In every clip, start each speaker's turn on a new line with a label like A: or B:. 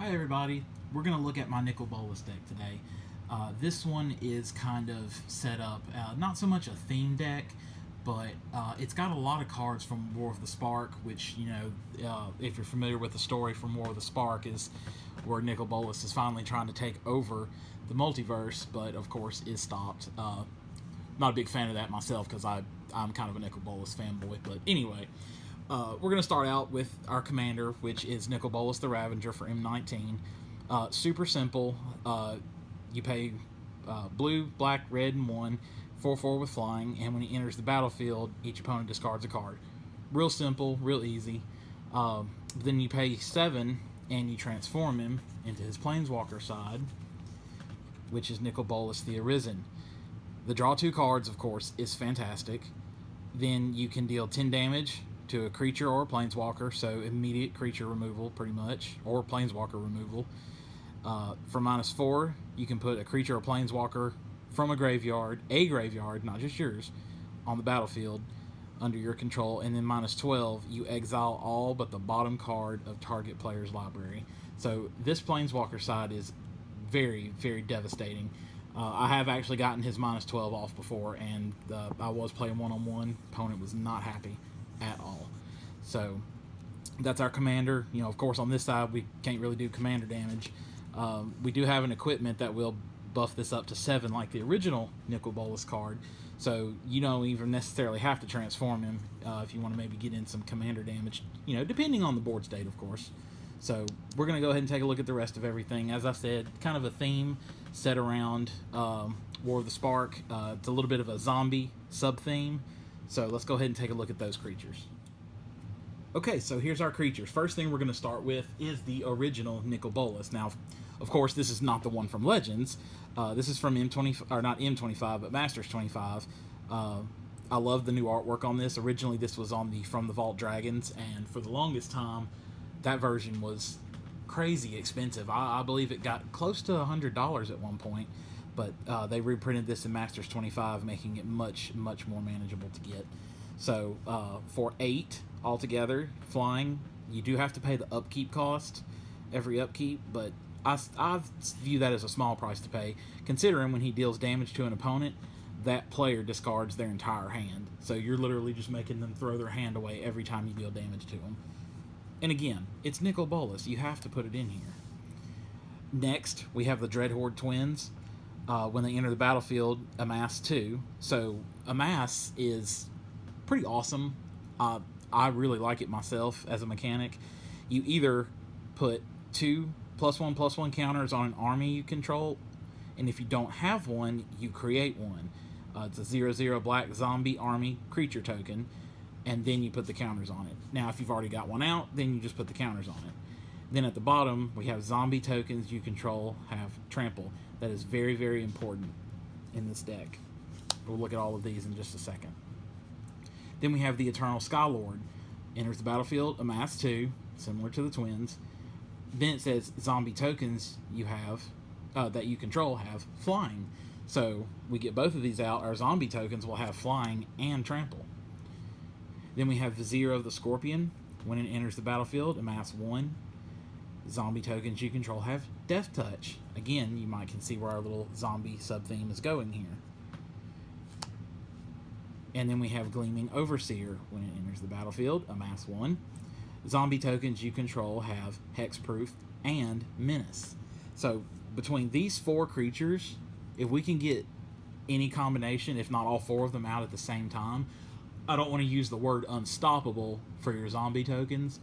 A: Hi everybody, we're going to look at my Nicol Bolas deck today. This one is kind of set up, not so much a theme deck, but it's got a lot of cards from War of the Spark, which, if you're familiar with the story from War of the Spark, is where Nicol Bolas is finally trying to take over the multiverse, but of course is stopped. Not a big fan of that myself because I'm kind of a Nicol Bolas fanboy, but anyway. We're going to start out with our commander, which is Nicol Bolas the Ravager for M19. Super simple. You pay blue, black, red, and 1, 4/4 with flying, and when he enters the battlefield, each opponent discards a card. Real simple, real easy. Then you pay 7, and you transform him into his Planeswalker side, which is Nicol Bolas the Arisen. The draw 2 cards, of course, is fantastic. Then you can deal 10 damage to a creature or a planeswalker, so immediate creature removal pretty much, or planeswalker removal. For -4, you can put a creature or planeswalker from a graveyard, not just yours, on the battlefield under your control, and then -12, you exile all but the bottom card of target player's library. So this planeswalker side is very, very devastating. I have actually gotten his -12 off before, and I was playing one-on-one. Opponent was not happy at all. So that's our commander. Of course, on this side we can't really do commander damage. We do have an equipment that will buff this up to 7 like the original Nicol Bolas card, so you don't even necessarily have to transform him if you want to maybe get in some commander damage, depending on the board state, of course. So we're going to go ahead and take a look at the rest of everything. As I said, kind of a theme set around War of the Spark. It's a little bit of a zombie sub-theme. So let's go ahead and take a look at those creatures. Okay, so here's our creatures. First thing we're going to start with is the original Nicol Bolas. Now, of course, this is not the one from Legends. This is from M20, or not M25, but Masters 25. I love the new artwork on this. Originally, this was on the From the Vault Dragons, and for the longest time, that version was crazy expensive. I believe it got close to $100 at one point. But they reprinted this in Masters 25, making it much, much more manageable to get. So for 8 altogether, flying, you do have to pay the upkeep cost every upkeep, but I view that as a small price to pay, considering when he deals damage to an opponent, that player discards their entire hand. So you're literally just making them throw their hand away every time you deal damage to them. And again, it's Nicol Bolas. You have to put it in here. Next, we have the Dreadhorde Twins. When they enter the battlefield, amass 2. So amass is pretty awesome. I really like it myself as a mechanic. You either put 2 +1/+1 counters on an army you control, and if you don't have one, you create one. It's a 0/0 black zombie army creature token, and then you put the counters on it. Now, if you've already got one out, then you just put the counters on it. Then at the bottom, we have zombie tokens you control have trample. That is very, very important in this deck. We'll look at all of these in just a second. Then we have the Eternal Skylord. Enters the battlefield, amass 2, similar to the Twins. Then it says zombie tokens you have that you control have flying. So we get both of these out. Our zombie tokens will have flying and trample. Then we have Vizier of the Scorpion. When it enters the battlefield, amass 1. Zombie tokens you control have Death Touch. Again, you might can see where our little zombie sub-theme is going here. And then we have Gleaming Overseer. When it enters the battlefield, amass 1. Zombie tokens you control have Hexproof and Menace. So between these 4 creatures, if we can get any combination, if not all 4 of them out at the same time, I don't want to use the word unstoppable for your zombie tokens,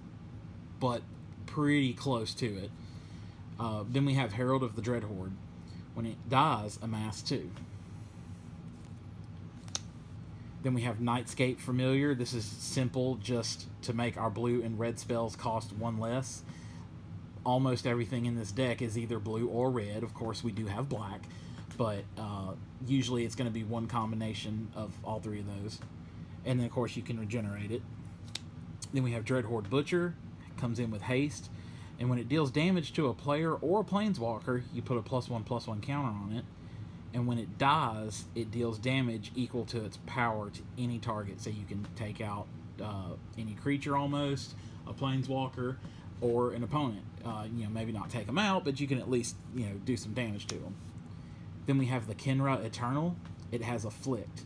A: but pretty close to it. Then we have Herald of the Dreadhorde. When it dies, amass 2. Then we have Nightscape Familiar. This is simple, just to make our blue and red spells cost 1 less. Almost everything in this deck is either blue or red. Of course, we do have black, but usually it's going to be one combination of all 3 of those. And then, of course, you can regenerate it. Then we have Dreadhorde Butcher. Comes in with haste, and when it deals damage to a player or a planeswalker, you put a +1/+1 counter on it, and when it dies, it deals damage equal to its power to any target. So you can take out any creature almost, a planeswalker, or an opponent. Maybe not take them out, but you can at least, do some damage to them. Then we have the Kenra Eternal. It has Afflict.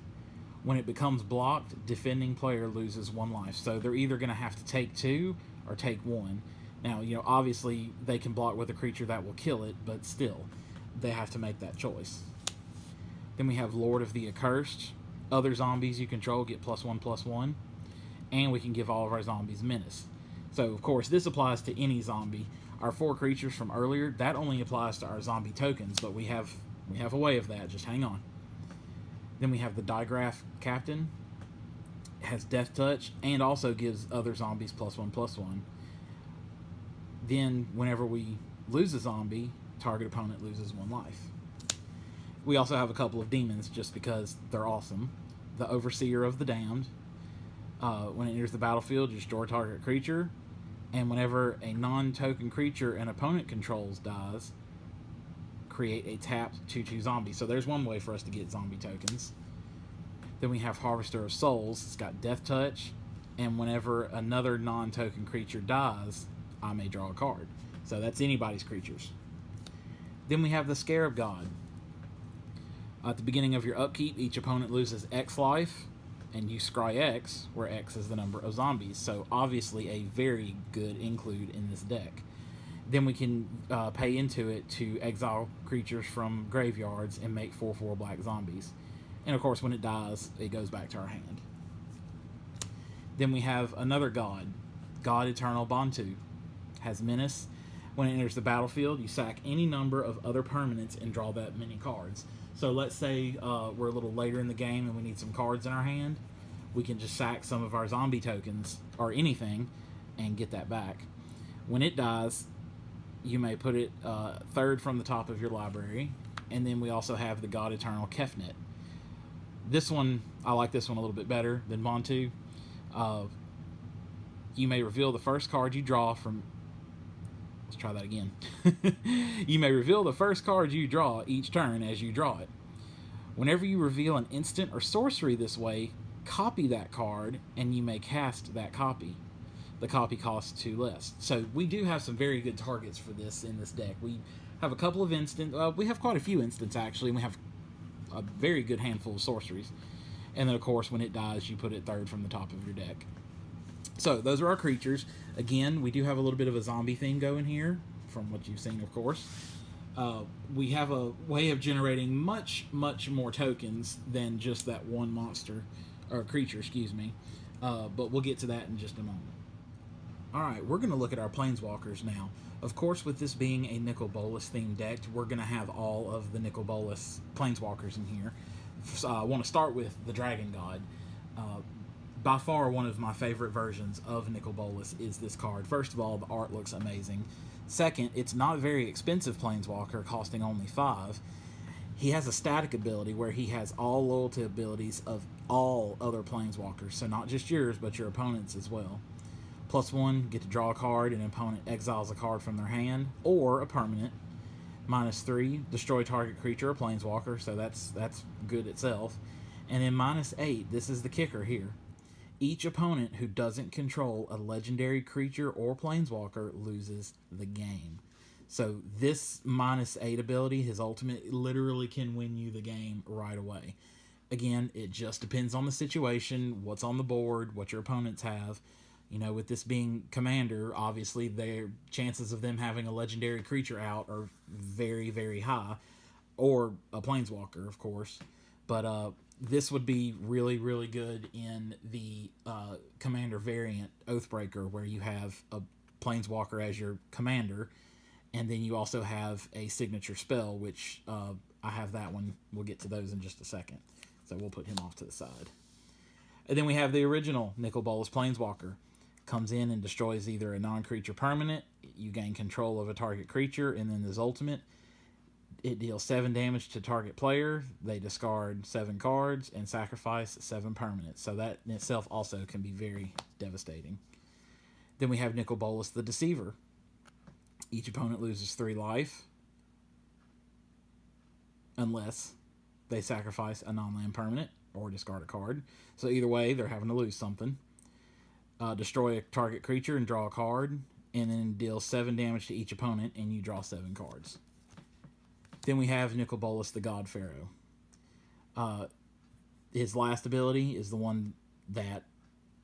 A: When it becomes blocked, defending player loses 1 life. So they're either going to have to take 2 or take 1. Now, obviously they can block with a creature that will kill it, but still, they have to make that choice. Then we have Lord of the Accursed. Other zombies you control get +1/+1. And we can give all of our zombies Menace. So, of course, this applies to any zombie. Our 4 creatures from earlier, that only applies to our zombie tokens, but we have a way of that. Just hang on. Then we have the Digraph Captain. It has Death Touch and also gives other zombies +1/+1. Then, whenever we lose a zombie, target opponent loses 1 life. We also have a couple of demons just because they're awesome. The Overseer of the Damned. When it enters the battlefield, you destroy target creature. And whenever a non-token creature an opponent controls dies, create a tapped 2/2 zombie. So there's one way for us to get zombie tokens. Then we have Harvester of Souls. It's got Death Touch. And whenever another non-token creature dies, I may draw a card. So that's anybody's creatures. Then we have the Scarab God. At the beginning of your upkeep, each opponent loses X life, and you scry X, where X is the number of zombies. So obviously a very good include in this deck. Then we can pay into it to exile creatures from graveyards and make 4/4 black zombies. And of course, when it dies, it goes back to our hand. Then we have another God, God Eternal Bantu. Has Menace. When it enters the battlefield, you sack any number of other permanents and draw that many cards. So let's say we're a little later in the game and we need some cards in our hand. We can just sack some of our zombie tokens or anything and get that back. When it dies, you may put it 3rd from the top of your library. And then we also have the God Eternal Kefnet. This one, I like this one a little bit better than Bantu. You may reveal the first card you draw from... Let's try that again. You may reveal the first card you draw each turn as you draw it. Whenever you reveal an instant or sorcery this way, copy that card, and you may cast that copy. The copy costs 2 less. So we do have some very good targets for this in this deck. We have a couple of we have quite a few instants, actually, and we have a very good handful of sorceries. And then, of course, when it dies, you put it 3rd from the top of your deck. So, those are our creatures. Again, we do have a little bit of a zombie theme going here, from what you've seen, of course. We have a way of generating much, much more tokens than just that one monster, or creature, excuse me. But we'll get to that in just a moment. Alright, we're going to look at our Planeswalkers now. Of course, with this being a Nicol Bolas themed deck, we're going to have all of the Nicol Bolas Planeswalkers in here. So I want to start with the Dragon God. By far, one of my favorite versions of Nicol Bolas is this card. First of all, the art looks amazing. Second, it's not a very expensive Planeswalker, costing only 5. He has a static ability where he has all loyalty abilities of all other Planeswalkers. So not just yours, but your opponent's as well. +1, get to draw a card, and an opponent exiles a card from their hand, or a permanent. -3, destroy target creature or Planeswalker, so that's good itself. And then -8, this is the kicker here. Each opponent who doesn't control a legendary creature or Planeswalker loses the game. So this -8 ability, his ultimate, literally can win you the game right away. Again, it just depends on the situation, what's on the board, what your opponents have. With this being Commander, obviously their chances of them having a legendary creature out are very, very high. Or a Planeswalker, of course. But this would be really, really good in the Commander variant, Oathbreaker, where you have a Planeswalker as your Commander, and then you also have a signature spell, which I have that one. We'll get to those in just a second. So we'll put him off to the side. And then we have the original Nicol Bolas Planeswalker. Comes in and destroys either a non-creature permanent, you gain control of a target creature, and then his ultimate, it deals 7 damage to target player, they discard 7 cards, and sacrifice 7 permanents. So that in itself also can be very devastating. Then we have Nicol Bolas the Deceiver. Each opponent loses 3 life, unless they sacrifice a non-land permanent or discard a card. So either way, they're having to lose something. Destroy a target creature and draw a card, and then deals 7 damage to each opponent, and you draw 7 cards. Then we have Nicol Bolas, the God-Pharaoh. His last ability is the one that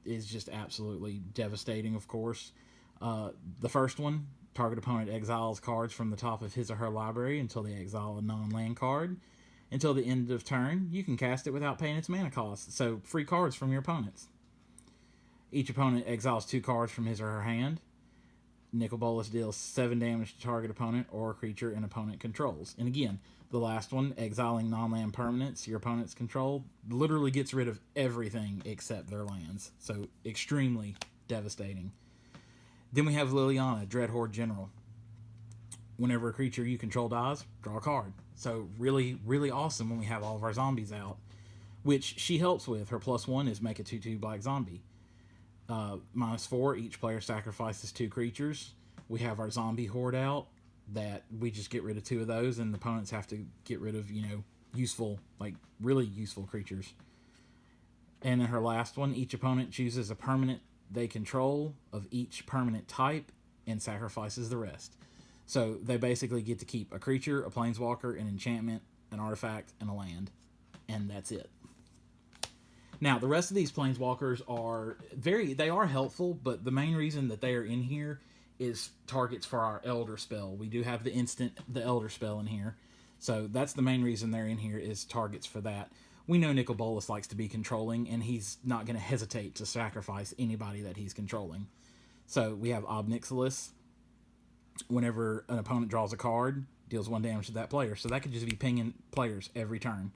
A: is just absolutely devastating, of course. The first one, target opponent exiles cards from the top of his or her library until they exile a non-land card. Until the end of turn, you can cast it without paying its mana cost, so free cards from your opponents. Each opponent exiles 2 cards from his or her hand. Nicol Bolas deals 7 damage to target opponent or creature an opponent controls. And again, the last one, exiling non-land permanents your opponents control, literally gets rid of everything except their lands. So extremely devastating. Then we have Liliana, Dreadhorde General. Whenever a creature you control dies, draw a card. So really, really awesome when we have all of our zombies out, which she helps with. Her +1 is make a 2/2 black zombie. -4, each player sacrifices 2 creatures. We have our zombie horde out that we just get rid of 2 of those, and the opponents have to get rid of, useful, like really useful creatures. And in her last one, each opponent chooses a permanent they control of each permanent type and sacrifices the rest. So they basically get to keep a creature, a planeswalker, an enchantment, an artifact, and a land. And that's it. Now, the rest of these planeswalkers they are helpful, but the main reason that they are in here is targets for our Elder spell. We do have the Elder spell in here. So that's the main reason they're in here, is targets for that. We know Nicol Bolas likes to be controlling, and he's not going to hesitate to sacrifice anybody that he's controlling. So we have Obnixilis. Whenever an opponent draws a card, deals 1 damage to that player. So that could just be pinging players every turn.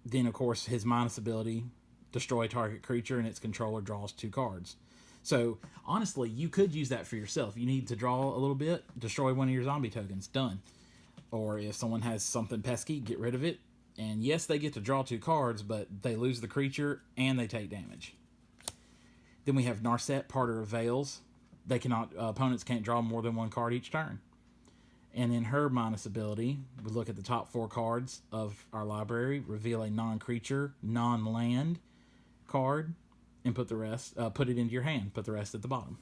A: Then, of course, his minus ability, destroy target creature, and its controller draws 2 cards. So, honestly, you could use that for yourself. You need to draw a little bit, destroy one of your zombie tokens, done. Or if someone has something pesky, get rid of it. And yes, they get to draw 2 cards, but they lose the creature, and they take damage. Then we have Narset, Parter of Veils. Opponents can't draw more than 1 card each turn. And in her minus ability, we look at the top 4 cards of our library, reveal a non-creature, non-land card, and put it into your hand. Put the rest at the bottom.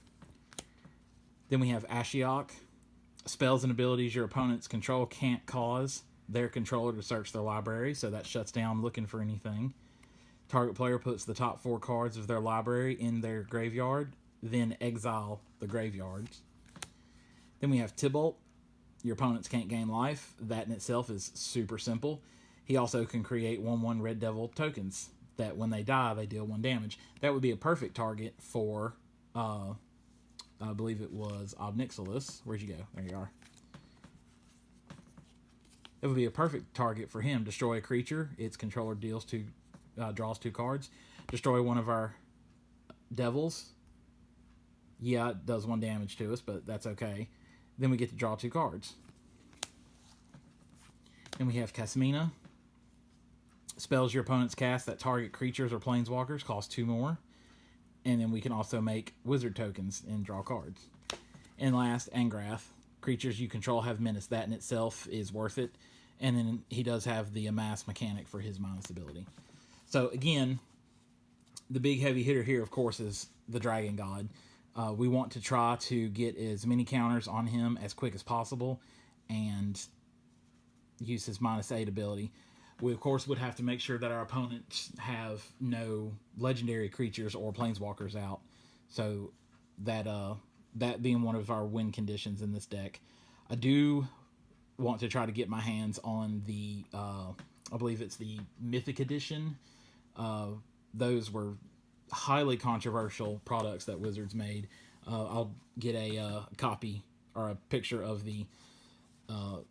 A: Then we have Ashiok. Spells and abilities your opponents control can't cause their controller to search their library, so that shuts down looking for anything. Target player puts the top 4 cards of their library in their graveyard, then exile the graveyards. Then we have Tybalt. Your opponents can't gain life. That in itself is super simple. He also can create 1/1 Red Devil tokens that when they die, they deal 1 damage. That would be a perfect target for, I believe it was Obnixilis. Where'd you go? There you are. It would be a perfect target for him. Destroy a creature. Its controller draws 2 cards. Destroy one of our devils. Yeah, it does 1 damage to us, but that's okay. Then we get to draw 2 cards. Then we have Kasmina. Spells your opponents cast that target creatures or planeswalkers cost 2 more. And then we can also make wizard tokens and draw cards. And last, Angrath. Creatures you control have menace. That in itself is worth it. And then he does have the amass mechanic for his minus ability. So again, the big heavy hitter here, of course, is the Dragon God. We want to try to get as many counters on him as quick as possible and use his -8 ability. We, of course, would have to make sure that our opponents have no legendary creatures or planeswalkers out. So that being one of our win conditions in this deck. I do want to try to get my hands on the, I believe it's the Mythic Edition. Those were highly controversial products that Wizards made. I'll get a copy or a picture of the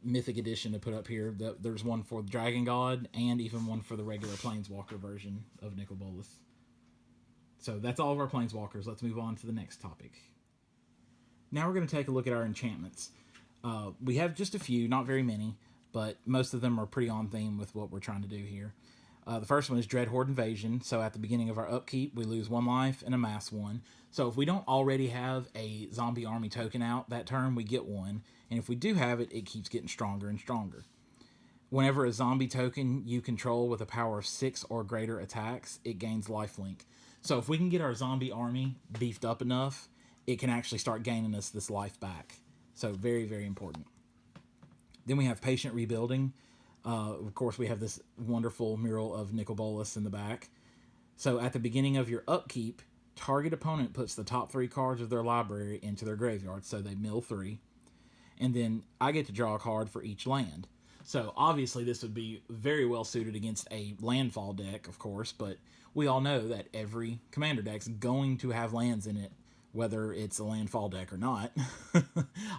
A: Mythic Edition to put up here. There's one for the Dragon God and even one for the regular Planeswalker version of Nicol Bolas. So that's all of our Planeswalkers. Let's move on to the next topic. Now we're going to take a look at our enchantments. We have just a few, not very many, but most of them are pretty on theme with what we're trying to do here. The first one is Dreadhorde Invasion. So at the beginning of our upkeep, we lose 1 life and amass 1. So if we don't already have a zombie army token out that turn, we get 1. And if we do have it, it keeps getting stronger and stronger. Whenever a zombie token you control with a power of 6 or greater attacks, it gains lifelink. So if we can get our zombie army beefed up enough it can actually start gaining us this life back. So very, very important. Then we have Patient Rebuilding. Of course, we have this wonderful mural of Nicol Bolas in the back. So at the beginning of your upkeep, target opponent puts the top 3 cards of their library into their graveyard, so they mill 3. And then I get to draw a card for each land. So obviously this would be very well suited against a landfall deck, of course, but we all know that every commander deck's going to have lands in it, whether it's a landfall deck or not,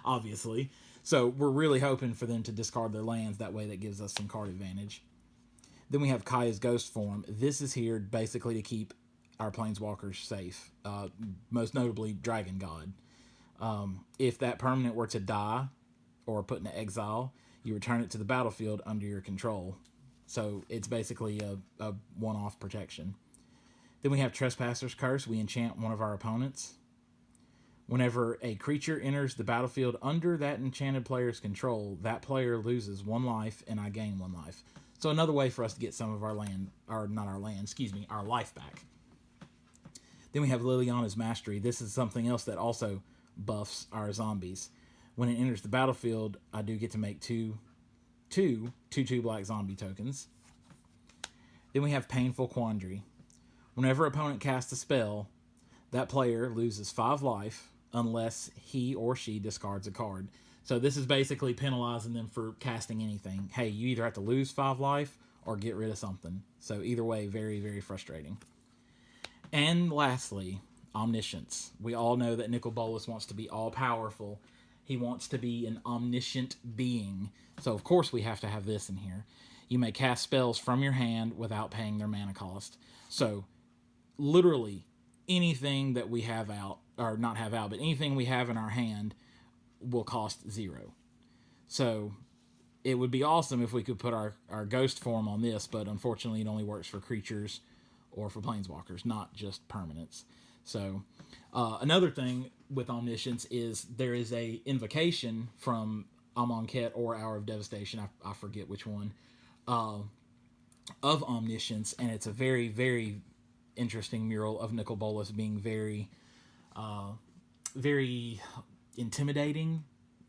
A: obviously. So we're really hoping for them to discard their lands. That way that gives us some card advantage. Then we have Kaya's Ghost Form. This is here basically to keep our Planeswalkers safe, most notably Dragon God. If that permanent were to die or put into exile, you return it to the battlefield under your control. So it's basically a one-off protection. Then we have Trespasser's Curse. We enchant one of our opponents. Whenever a creature enters the battlefield under that enchanted player's control, that player loses 1 life and I gain 1 life. So another way for us to get some of our our life back. Then we have Liliana's Mastery. This is something else that also buffs our zombies. When it enters the battlefield, I do get to make two 2/2 black zombie tokens. Then we have Painful Quandary. Whenever opponent casts a spell, that player loses 5 life unless he or she discards a card. So this is basically penalizing them for casting anything. Hey, you either have to lose 5 life or get rid of something. So either way, very, very frustrating. And lastly, Omniscience. We all know that Nicol Bolas wants to be all-powerful. He wants to be an omniscient being. So of course we have to have this in here. You may cast spells from your hand without paying their mana cost. So literally anything that we have out, or not have out, but anything we have in our hand will cost 0. So it would be awesome if we could put our ghost form on this, but unfortunately it only works for creatures or for planeswalkers, not just permanents. So another thing with Omniscience is there is a invocation from Amonkhet or Hour of Devastation, I forget which one, of Omniscience, and it's a very, very interesting mural of Nicol Bolas being very, very intimidating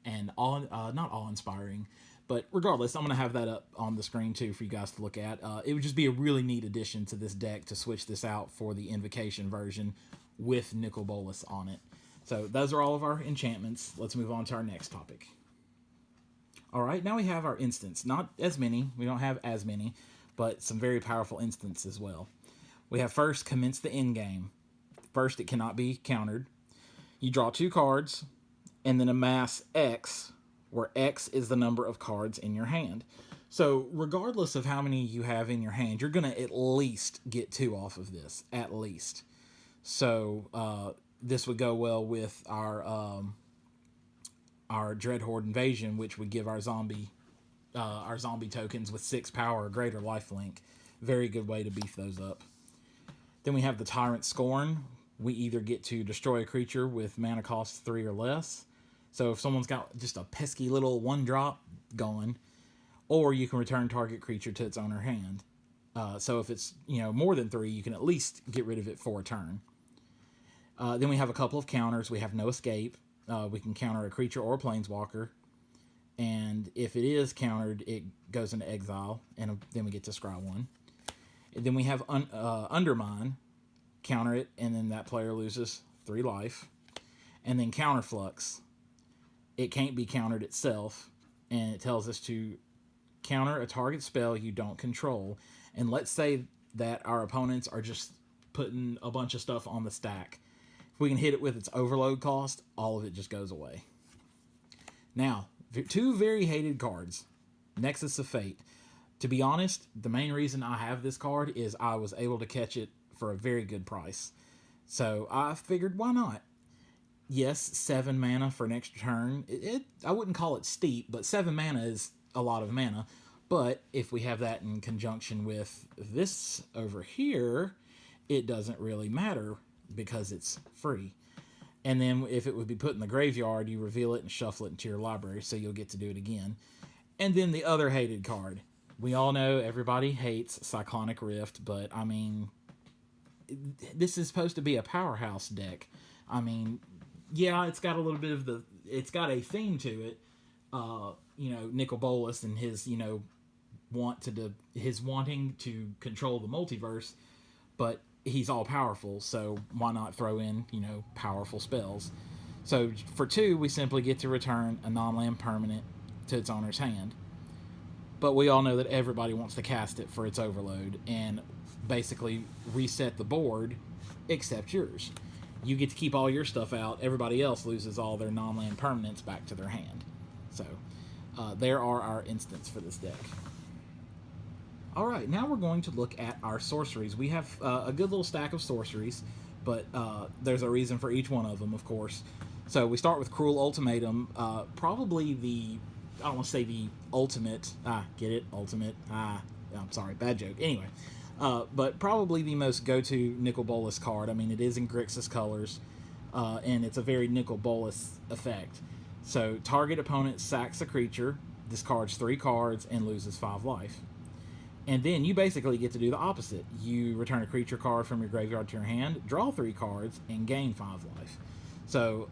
A: and not awe-inspiring. But regardless, I'm going to have that up on the screen too for you guys to look at. It would just be a really neat addition to this deck to switch this out for the Invocation version with Nicol Bolas on it. So those are all of our enchantments. Let's move on to our next topic. Alright, now we have our instants. Not as many. We don't have as many, but some very powerful instants as well. We have first, Commence the Endgame. First, it cannot be countered. You draw 2 cards, and then amass X, where X is the number of cards in your hand. So regardless of how many you have in your hand, you're going to at least get 2 off of this, at least. So this would go well with our Dreadhorde Invasion, which would give our zombie tokens with 6 power or greater lifelink. Very good way to beef those up. Then we have the Tyrant Scorn. We either get to destroy a creature with mana cost 3 or less. So if someone's got just a pesky little 1-drop going, or you can return target creature to its owner hand. So if it's more than 3, you can at least get rid of it for a turn. Then we have a couple of counters. We have No Escape. We can counter a creature or a planeswalker. And if it is countered, it goes into exile, and then we get to scry 1. And then we have Undermine. Counter it, and then that player loses 3 life. And then Counterflux. It can't be countered itself, and it tells us to counter a target spell you don't control. And let's say that our opponents are just putting a bunch of stuff on the stack. If we can hit it with its overload cost, all of it just goes away. Now, 2 very hated cards. Nexus of Fate. To be honest, the main reason I have this card is I was able to catch it for a very good price. So I figured, why not? Yes, 7 mana for an extra turn. I wouldn't call it steep, but 7 mana is a lot of mana. But if we have that in conjunction with this over here, it doesn't really matter because it's free. And then if it would be put in the graveyard, you reveal it and shuffle it into your library, so you'll get to do it again. And then the other hated card. We all know everybody hates Cyclonic Rift, but I mean, this is supposed to be a powerhouse deck. I mean, Yeah, it's got a little bit of it's got a theme to it. Nicol Bolas and his, his wanting to control the multiverse, but he's all powerful, so why not throw in, powerful spells? So for 2, we simply get to return a non-land permanent to its owner's hand. But we all know that everybody wants to cast it for its overload and basically reset the board except yours. You get to keep all your stuff out. Everybody else loses all their non-land permanents back to their hand. So there are our instants for this deck. All right, now we're going to look at our sorceries. We have a good little stack of sorceries, but there's a reason for each one of them, of course. So we start with Cruel Ultimatum, probably I don't want to say the ultimate, get it? Ultimate, I'm sorry, bad joke. Anyway, but probably the most go-to Nicol Bolas card. I mean, it is in Grixis colors, and it's a very Nicol Bolas effect. So target opponent sacks a creature, discards 3 cards, and loses 5 life. And then you basically get to do the opposite. You return a creature card from your graveyard to your hand, draw 3 cards, and gain 5 life. So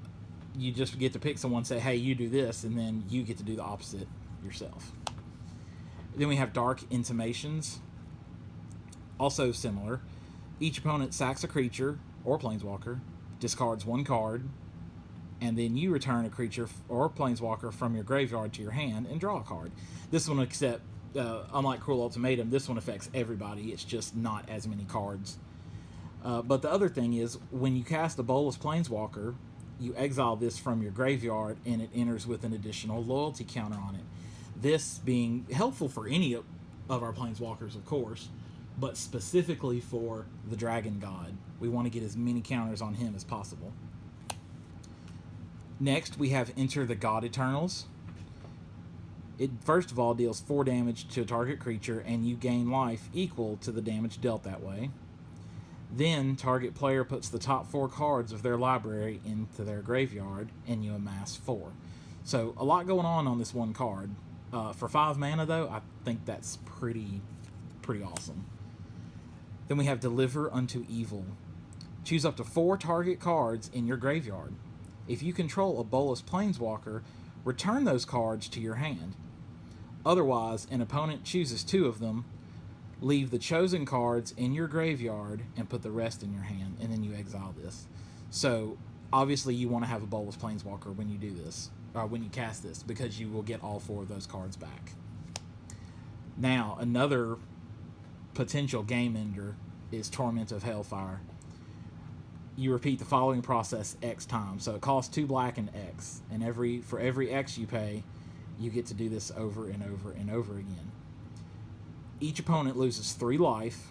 A: you just get to pick someone, say, hey, you do this, and then you get to do the opposite yourself. Then we have Dark Intimations. Also similar. Each opponent sacks a creature or planeswalker, discards 1 card, and then you return a creature or planeswalker from your graveyard to your hand and draw a card. This one, except unlike Cruel Ultimatum, this one affects everybody. It's just not as many cards. But the other thing is, when you cast a Bolas Planeswalker, you exile this from your graveyard, and it enters with an additional loyalty counter on it. This being helpful for any of our Planeswalkers, of course, but specifically for the Dragon God. We want to get as many counters on him as possible. Next, we have Enter the God Eternals. It first of all deals 4 damage to a target creature, and you gain life equal to the damage dealt that way. Then, target player puts the top 4 cards of their library into their graveyard, and you amass 4. So, a lot going on this one card. For 5 mana, though, I think that's pretty awesome. Then we have Deliver Unto Evil. Choose up to 4 target cards in your graveyard. If you control a Bolas Planeswalker, return those cards to your hand. Otherwise, an opponent chooses 2 of them, leave the chosen cards in your graveyard, and put the rest in your hand, and then you exile this. So, obviously, you want to have a Bolas Planeswalker when you do this, or when you cast this, because you will get all 4 of those cards back. Now, another potential game ender is Torment of Hellfire. You repeat the following process X times. So it costs 2 black and X, and for every X you pay, you get to do this over and over and over again. Each opponent loses 3 life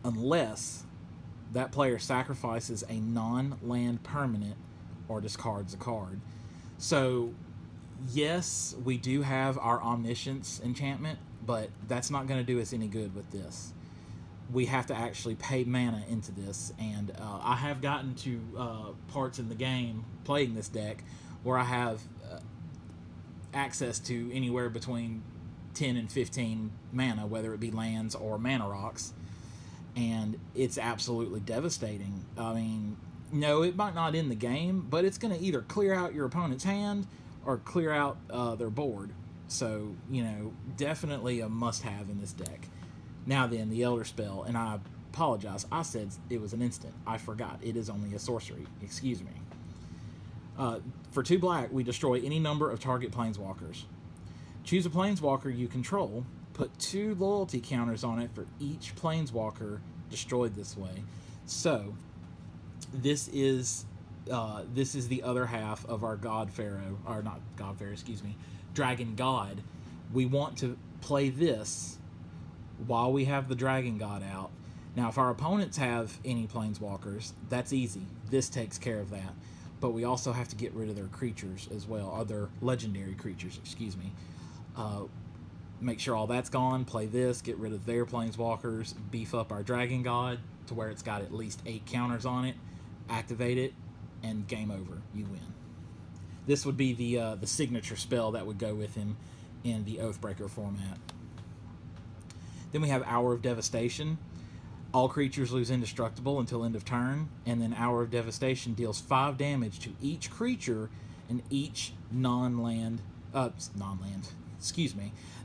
A: unless that player sacrifices a non-land permanent or discards a card. So, yes, we do have our Omniscience enchantment, but that's not going to do us any good with this. We have to actually pay mana into this, and I have gotten to parts in the game playing this deck where I have access to anywhere between 10 and 15 mana, whether it be lands or mana rocks, and it's absolutely devastating. I mean, no, it might not end the game, but it's going to either clear out your opponent's hand or clear out their board. So, definitely a must-have in this deck. Now then, the Elder Spell, and I apologize, I said it was an instant. I forgot. It is only a sorcery. Excuse me. For 2 black, we destroy any number of target planeswalkers. Choose a planeswalker you control, put 2 loyalty counters on it for each planeswalker destroyed this way. So, this is the other half of our God-Pharaoh, or not God-Pharaoh, excuse me, Dragon God. We want to play this while we have the Dragon God out. Now, if our opponents have any planeswalkers, that's easy. This takes care of that. But we also have to get rid of their creatures as well, or their legendary creatures, excuse me. Make sure all that's gone, play this, get rid of their planeswalkers, beef up our Dragon God to where it's got at least 8 counters on it, activate it, and game over. You win. This would be the signature spell that would go with him in the Oathbreaker format. Then we have Hour of Devastation. All creatures lose indestructible until end of turn, and then Hour of Devastation deals 5 damage to each creature and each non-Bolas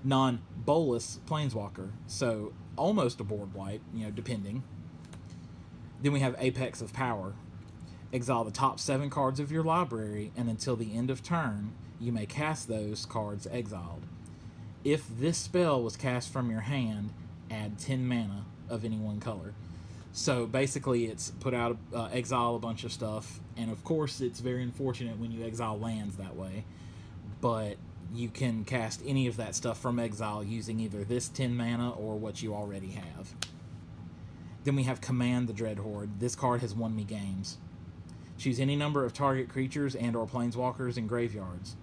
A: Planeswalker. So almost a board wipe, depending. Then we have Apex of Power. Exile the top 7 cards of your library, and until the end of turn, you may cast those cards exiled. If this spell was cast from your hand, add 10 mana of any one color. So basically it's exile a bunch of stuff, and of course it's very unfortunate when you exile lands that way, but you can cast any of that stuff from exile using either this 10 mana or what you already have. Then we have Command the Dreadhorde. This card has won me games. Choose any number of target creatures and or planeswalkers in graveyards.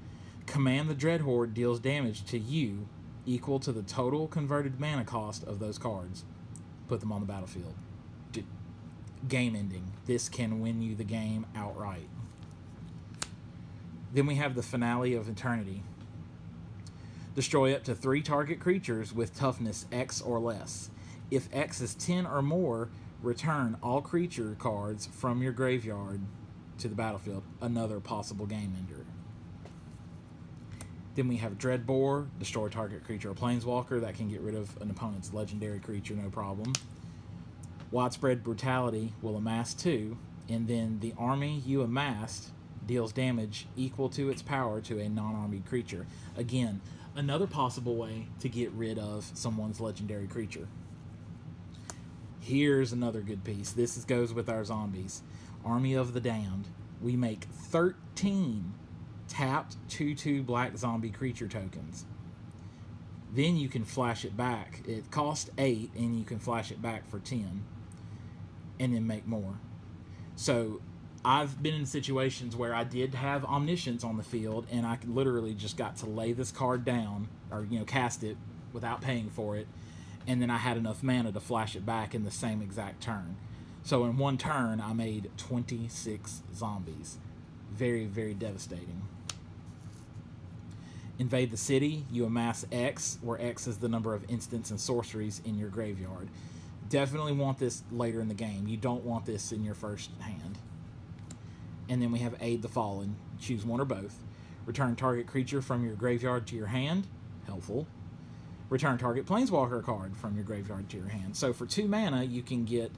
A: Command the Dreadhorde deals damage to you equal to the total converted mana cost of those cards. Put them on the battlefield. Game ending. This can win you the game outright. Then we have the Finale of Eternity. Destroy up to 3 target creatures with toughness X or less. If X is 10 or more, return all creature cards from your graveyard to the battlefield. Another possible game ender. Then we have Dreadbore. Destroy target creature or planeswalker. That can get rid of an opponent's legendary creature, no problem. Widespread Brutality will amass 2, and then the army you amassed deals damage equal to its power to a non-army creature. Again, another possible way to get rid of someone's legendary creature. Here's another good piece. This goes with our zombies. Army of the Damned. We make 13 tapped 2/2 black zombie creature tokens. Then you can flash it back. It costs 8, and you can flash it back for 10, and then make more. So I've been in situations where I did have Omniscience on the field, and I literally just got to lay this card down, or cast it without paying for it, and then I had enough mana to flash it back in the same exact turn. So in one turn, I made 26 zombies. Very, very devastating. Invade the City. You amass X, where X is the number of instants and sorceries in your graveyard. Definitely want this later in the game. You don't want this in your first hand. And then we have Aid the Fallen. Choose one or both. Return target creature from your graveyard to your hand. Helpful. Return target planeswalker card from your graveyard to your hand. So for 2 mana, you can get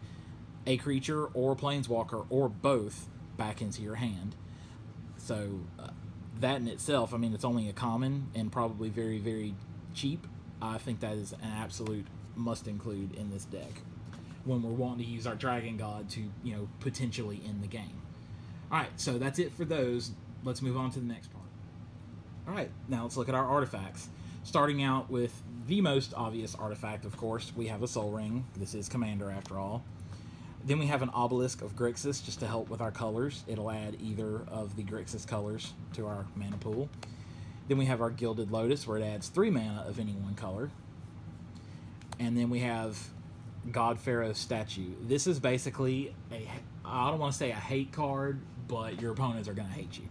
A: a creature or a planeswalker or both back into your hand. So that in itself, it's only a common and probably very, very cheap. I think that is an absolute must include in this deck when we're wanting to use our Dragon God to, potentially end the game. Alright, so that's it for those. Let's move on to the next part. Alright, now let's look at our artifacts. Starting out with the most obvious artifact, of course, we have a Soul Ring. This is Commander, after all. Then we have an Obelisk of Grixis, just to help with our colors. It'll add either of the Grixis colors to our mana pool. Then we have our Gilded Lotus, where it adds 3 mana of any one color. And then we have God-Pharaoh Statue. This is basically I don't want to say a hate card, but your opponents are going to hate you.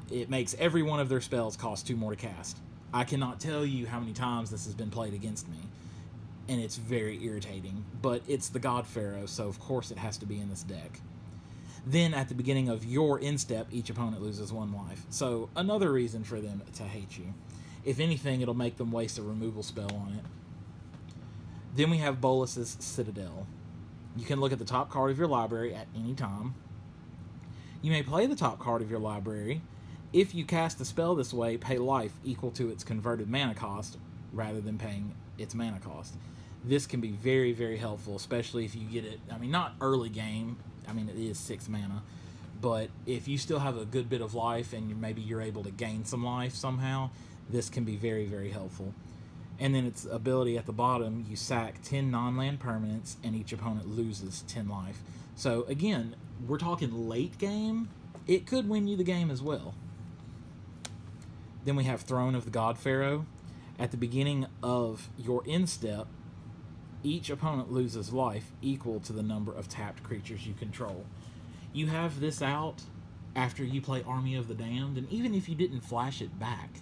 A: It makes every one of their spells cost 2 more to cast. I cannot tell you how many times this has been played against me, and it's very irritating, but it's the God-Pharaoh, so of course it has to be in this deck. Then at the beginning of your end step, each opponent loses 1 life, so another reason for them to hate you. If anything, it'll make them waste a removal spell on it. Then we have Bolas's Citadel. You can look at the top card of your library at any time. You may play the top card of your library. If you cast a spell this way, pay life equal to its converted mana cost rather than paying its mana cost. This can be very, very helpful, especially if you get it, not early game, it is 6 mana, but if you still have a good bit of life and maybe you're able to gain some life somehow, this can be very, very helpful. And then its ability at the bottom, you sack 10 non-land permanents and each opponent loses 10 life. So again, we're talking late game. It could win you the game as well. Then we have Throne of the God-Pharaoh. At the beginning of your end step, each opponent loses life equal to the number of tapped creatures you control. You have this out after you play Army of the Damned, and even if you didn't flash it back,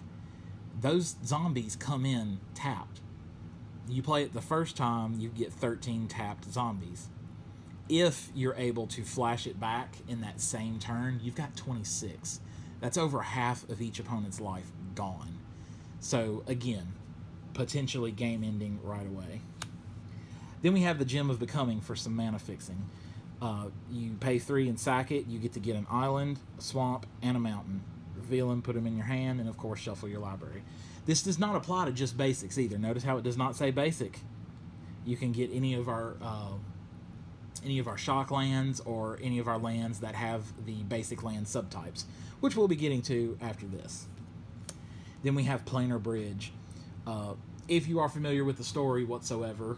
A: those zombies come in tapped. You play it the first time, you get 13 tapped zombies. If you're able to flash it back in that same turn, you've got 26. That's over half of each opponent's life gone. So again, potentially game ending right away. Then we have the Gem of Becoming for some mana fixing. You pay 3 and sack it. You get to get an island, a swamp, and a mountain. Reveal them, put them in your hand, and of course shuffle your library. This does not apply to just basics either. Notice how it does not say basic. You can get any of our shock lands or any of our lands that have the basic land subtypes, which we'll be getting to after this. Then we have Planar Bridge. If you are familiar with the story whatsoever,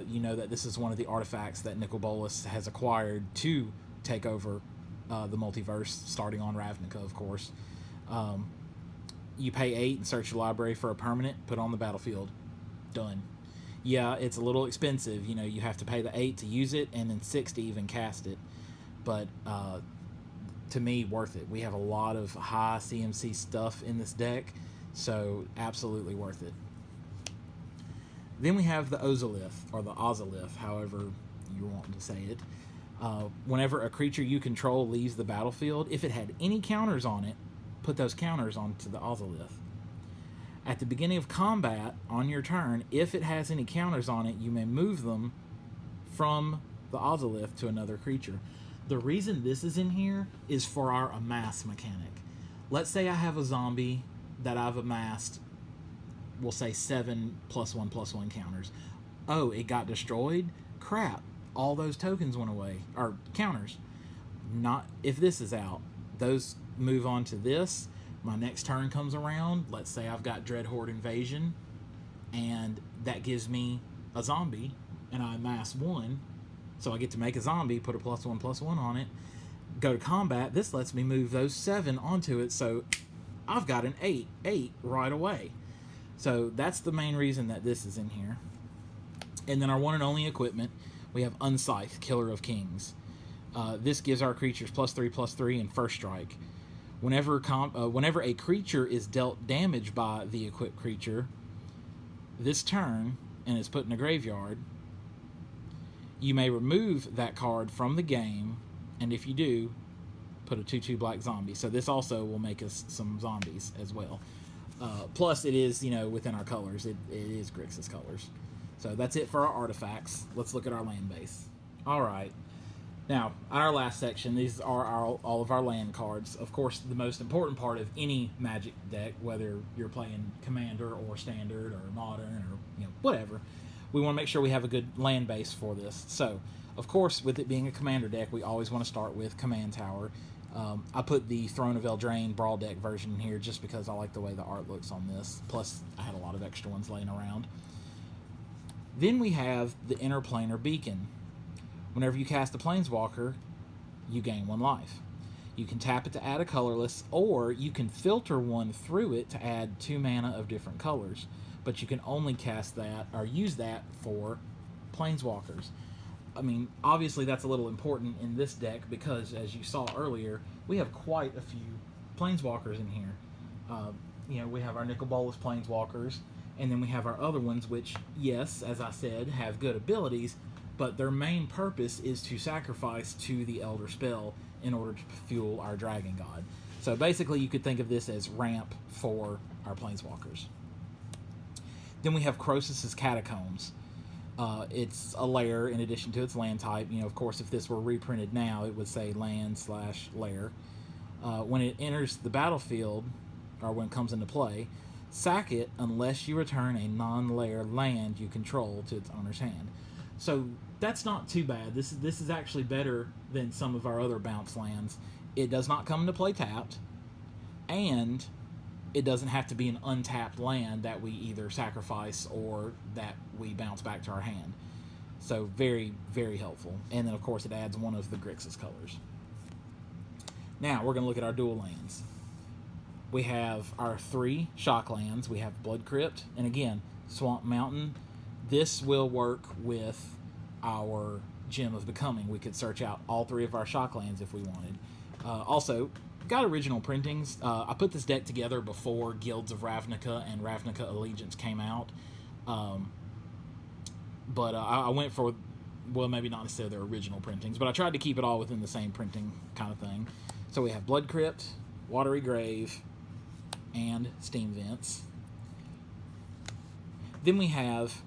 A: you know that this is one of the artifacts that Nicol Bolas has acquired to take over the multiverse, starting on Ravnica, of course. You pay 8 and search your library for a permanent, put on the battlefield. Done. Yeah, it's a little expensive. You know, you have to pay the 8 to use it and then 6 to even cast it. But to me, worth it. We have a lot of high CMC stuff in this deck, so absolutely worth it. Then we have the Ozolith, or the Ozolith, however you want to say it. Whenever a creature you control leaves the battlefield, if it had any counters on it, put those counters onto the Ozolith. At the beginning of combat, on your turn, if it has any counters on it, you may move them from the Ozolith to another creature. The reason this is in here is for our amass mechanic. Let's say I have a zombie that I've amassed, we'll say 7 +1/+1 counters. Oh, it got destroyed? Crap. All those tokens went away. Or counters. Not if this is out. Those move on to this. My next turn comes around. Let's say I've got Dreadhorde Invasion, and that gives me a zombie, and I amass 1. So I get to make a zombie, put a +1/+1 on it, go to combat. This lets me move those 7 onto it, so I've got an 8 right away. So that's the main reason that this is in here. And then our one and only equipment, we have Unscythe, Killer of Kings. This gives our creatures +3/+3 and first strike. Whenever a creature is dealt damage by the equipped creature this turn and is put in a graveyard, you may remove that card from the game, and if you do, put a 2/2 black zombie. So this also will make us some zombies as well. Plus, it is, within our colors. It is Grixis colors. So that's it for our artifacts. Let's look at our land base. All right. Now, our last section, these are all of our land cards. Of course, the most important part of any Magic deck, whether you're playing Commander or Standard or Modern or whatever, we want to make sure we have a good land base for this. So, of course, with it being a Commander deck, we always want to start with Command Tower. I put the Throne of Eldraine Brawl deck version in here just because I like the way the art looks on this. Plus, I had a lot of extra ones laying around. Then we have the Interplanar Beacon. Whenever you cast a Planeswalker, you gain 1 life. You can tap it to add a colorless, or you can filter 1 through it to add 2 mana of different colors. But you can only cast that, or use that for Planeswalkers. I mean, obviously that's a little important in this deck because, as you saw earlier, we have quite a few Planeswalkers in here. We have our Nicol Bolas Planeswalkers, and then we have our other ones, which, yes, as I said, have good abilities, but their main purpose is to sacrifice to the Elder Spell in order to fuel our Dragon God. So basically, you could think of this as ramp for our Planeswalkers. Then we have Croesus's Catacombs. It's a lair in addition to its land type. Of course, if this were reprinted now, it would say land/lair. When it enters the battlefield, or when it comes into play, sack it unless you return a non-lair land you control to its owner's hand. So that's not too bad. This is actually better than some of our other bounce lands. It does not come into play tapped, and it doesn't have to be an untapped land that we either sacrifice or that we bounce back to our hand. So very, very helpful. And then, of course, it adds 1 of the Grixis colors. Now, we're going to look at our dual lands. We have our 3 shock lands. We have Blood Crypt, and again, Swamp Mountain. This will work with our Gem of Becoming. We could search out all 3 of our shock lands if we wanted. Also, got original printings. I put this deck together before Guilds of Ravnica and Ravnica Allegiance came out. but I went for, well, maybe not necessarily their original printings, but I tried to keep it all within the same printing kind of thing. So we have Blood Crypt, Watery Grave, and Steam Vents. Then we have,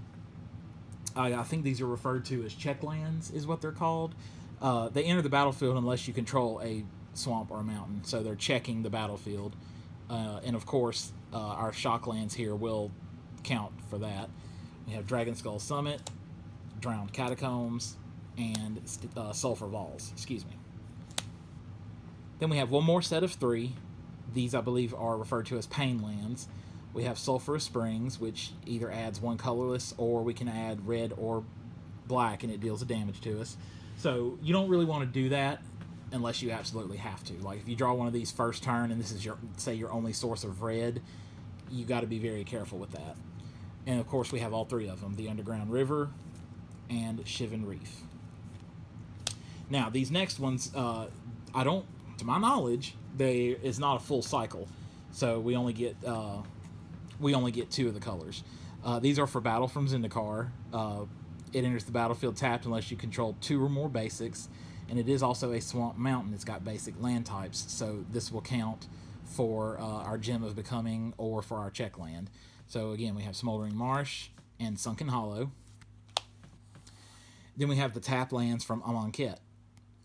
A: I think these are referred to as check lands, is what they're called. They enter the battlefield unless you control a swamp or a mountain, so they're checking the battlefield. And of course, our shock lands here will count for that. We have Dragonskull Summit, Drowned Catacombs, and Sulphur Falls. Excuse me. Then we have one more set of 3. These, I believe, are referred to as Pain Lands. We have Sulphurous Springs, which either adds 1 colorless, or we can add red or black, and it deals a damage to us. So you don't really want to do that unless you absolutely have to. Like if you draw one of these first turn, and this is your only source of red, you got to be very careful with that. And of course, we have all 3 of them: the Underground River and Shivan Reef. Now, these next ones, I don't, to my knowledge, it's not a full cycle, so we only get 2 of the colors. These are for Battle from Zendikar. It enters the battlefield tapped unless you control 2 or more basics, and it is also a swamp mountain. It's got basic land types, so this will count for our Gem of Becoming or for our check land. So again, we have Smoldering Marsh and Sunken Hollow. Then we have the tap lands from Amonkhet.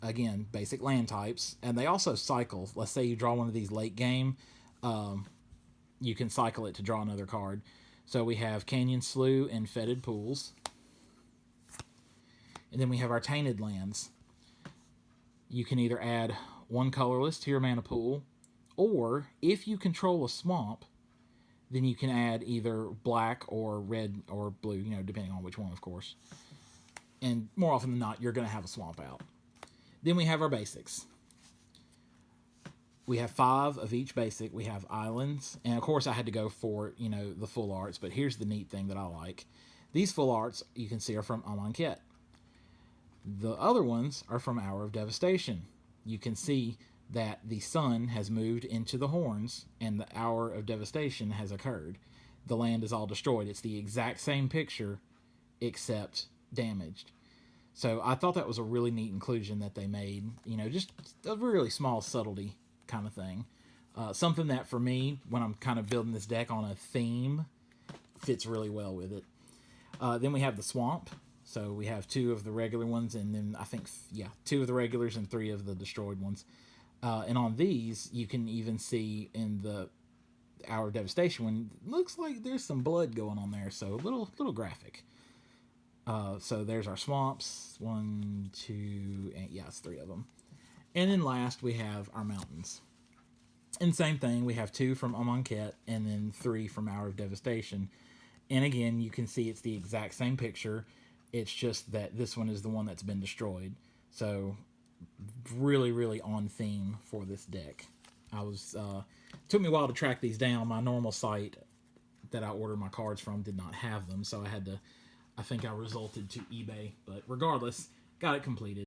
A: Again, basic land types, and they also cycle. Let's say you draw one of these late game, you can cycle it to draw another card. So we have Canyon Slough and Fetid Pools. And then we have our Tainted Lands. You can either add 1 colorless to your mana pool, or if you control a swamp, then you can add either black or red or blue, depending on which one, of course. And more often than not, you're going to have a swamp out. Then we have our basics. We have 5 of each basic. We have islands. And of course, I had to go for, the full arts. But here's the neat thing that I like. These full arts, you can see, are from Amonkhet. The other ones are from Hour of Devastation. You can see that the sun has moved into the horns and the Hour of Devastation has occurred. The land is all destroyed. It's the exact same picture, except damaged. So I thought that was a really neat inclusion that they made. Just a really small subtlety kind of thing. Something that for me, when I'm kind of building this deck on a theme, fits really well with it. Then we have the swamp. So we have 2 of the regular ones, and then I think, 2 of the regulars and 3 of the destroyed ones. And on these, you can even see in the Hour of Devastation one, looks like there's some blood going on there, so a little graphic. So there's our swamps, 1, 2, and it's 3 of them. And then last, we have our mountains. And same thing, we have 2 from Amonkhet, and then 3 from Hour of Devastation. And again, you can see it's the exact same picture. It's just that this one is the one that's been destroyed. So really, really on theme for this deck. Took me a while to track these down. My normal site that I ordered my cards from did not have them, so I think I resorted to eBay. But regardless, got it completed.